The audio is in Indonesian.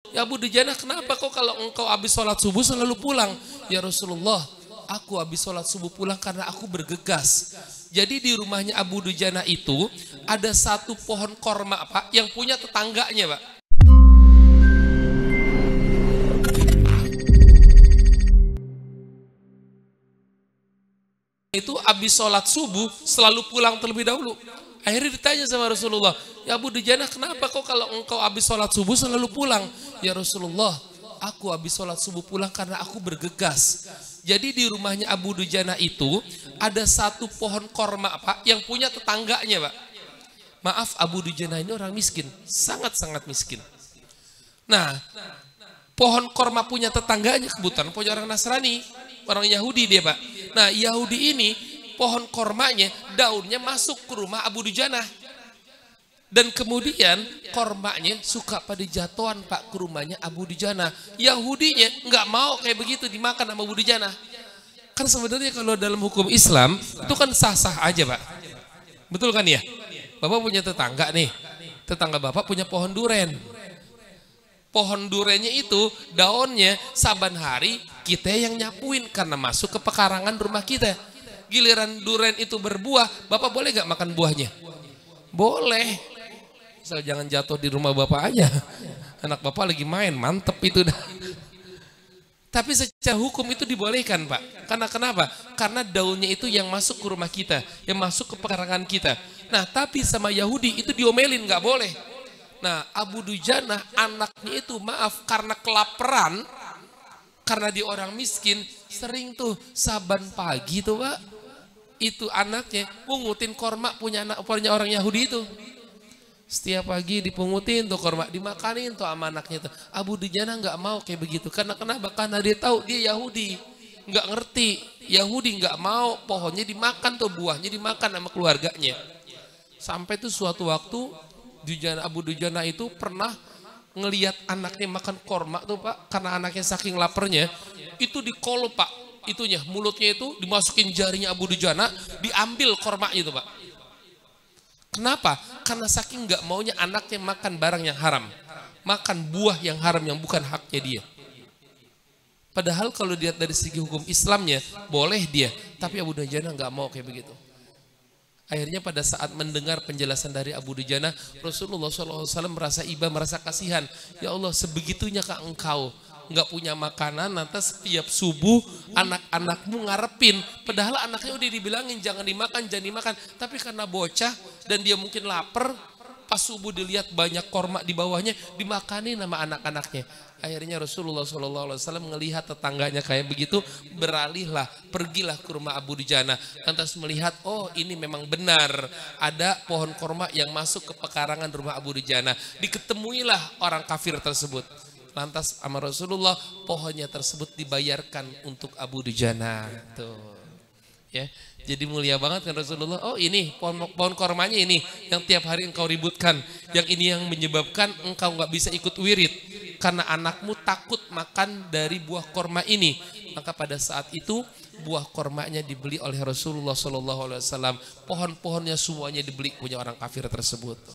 Ya Abu Dujana, kenapa kok kalau engkau habis sholat subuh selalu pulang? Ya Rasulullah, aku habis sholat subuh pulang karena aku bergegas. Jadi di rumahnya Abu Dujana itu ada satu pohon korma Pak, yang punya tetangganya Pak. Itu habis sholat subuh selalu pulang terlebih dahulu. Akhirnya ditanya sama Rasulullah, ya Abu Dujana, kenapa kok kalau engkau habis sholat subuh selalu pulang? Ya Rasulullah, aku habis sholat subuh pulang karena aku bergegas. Jadi di rumahnya Abu Dujana itu ada satu pohon korma Pak, yang punya tetangganya Pak. Maaf, Abu Dujana ini orang miskin, sangat-sangat miskin. Nah, pohon korma punya tetangganya kebetulan punya orang Nasrani, orang Yahudi dia Pak. Nah, Yahudi ini pohon kormanya, daunnya masuk ke rumah Abu Dujana. Dan kemudian kormanya suka pada jatuhan Pak ke rumahnya Abu Dujana. Yahudinya nggak mau kayak begitu dimakan sama Abu Dujana. Kan sebenarnya kalau dalam hukum Islam itu kan sah-sah aja Pak. Betul kan ya? Bapak punya tetangga nih. Tetangga Bapak punya pohon duren. Pohon durennya itu daunnya saban hari kita yang nyapuin karena masuk ke pekarangan rumah kita. Giliran duren itu berbuah, Bapak boleh gak makan buahnya? Boleh. Asal jangan jatuh di rumah Bapak aja. Anak Bapak lagi main, mantep itu dah. Tapi secara hukum itu dibolehkan Pak. Karena kenapa? Karena daunnya itu yang masuk ke rumah kita, yang masuk ke pekarangan kita. Nah tapi sama Yahudi itu diomelin, gak boleh. Nah Abu Dujana anaknya itu maaf karena kelaparan, karena dia orang miskin, sering tuh saban pagi tuh Pak, itu anaknya pungutin korma punya orang Yahudi itu. Setiap pagi dipungutin tuh korma, dimakanin tuh sama anaknya tuh. Abu Dujana nggak mau kayak begitu. Karena kenapa? Karena dia tahu dia Yahudi, nggak ngerti. Yahudi nggak mau pohonnya dimakan tuh, buahnya dimakan sama keluarganya. Sampai tuh suatu waktu Abu Dujana itu pernah ngelihat anaknya makan korma tuh Pak, karena anaknya saking laparnya itu dikolop Pak, itunya mulutnya itu dimasukin jarinya Abu Dujana, diambil kormanya itu Pak. Kenapa? Karena saking nggak maunya anaknya makan barang yang haram, makan buah yang haram yang bukan haknya dia. Padahal kalau dilihat dari segi hukum Islamnya boleh dia, tapi Abu Dujana nggak mau kayak begitu. Akhirnya pada saat mendengar penjelasan dari Abu Dujana, Rasulullah SAW merasa iba, merasa kasihan. Ya Allah, sebegitunya kak engkau nggak punya makanan, nanti setiap subuh anak-anakmu ngarepin. Padahal anaknya udah dibilangin jangan dimakan, jangan dimakan. Tapi karena bocah dan dia mungkin lapar, pas subuh dilihat banyak korma di bawahnya, dimakanin sama anak-anaknya. Akhirnya Rasulullah SAW melihat tetangganya kayak begitu, beralihlah, pergilah ke rumah Abu Dujana. Lantas melihat, oh ini memang benar, ada pohon korma yang masuk ke pekarangan rumah Abu Dujana. Diketemuilah orang kafir tersebut. Lantas sama Rasulullah, pohonnya tersebut dibayarkan untuk Abu Dujana. Tuh. Ya, jadi mulia banget kan Rasulullah. Oh ini pohon kormanya ini yang tiap hari engkau ributkan, yang ini yang menyebabkan engkau nggak bisa ikut wirid karena anakmu takut makan dari buah korma ini. Maka pada saat itu buah kormanya dibeli oleh Rasulullah SAW. Pohon-pohonnya semuanya dibeli punya orang kafir tersebut.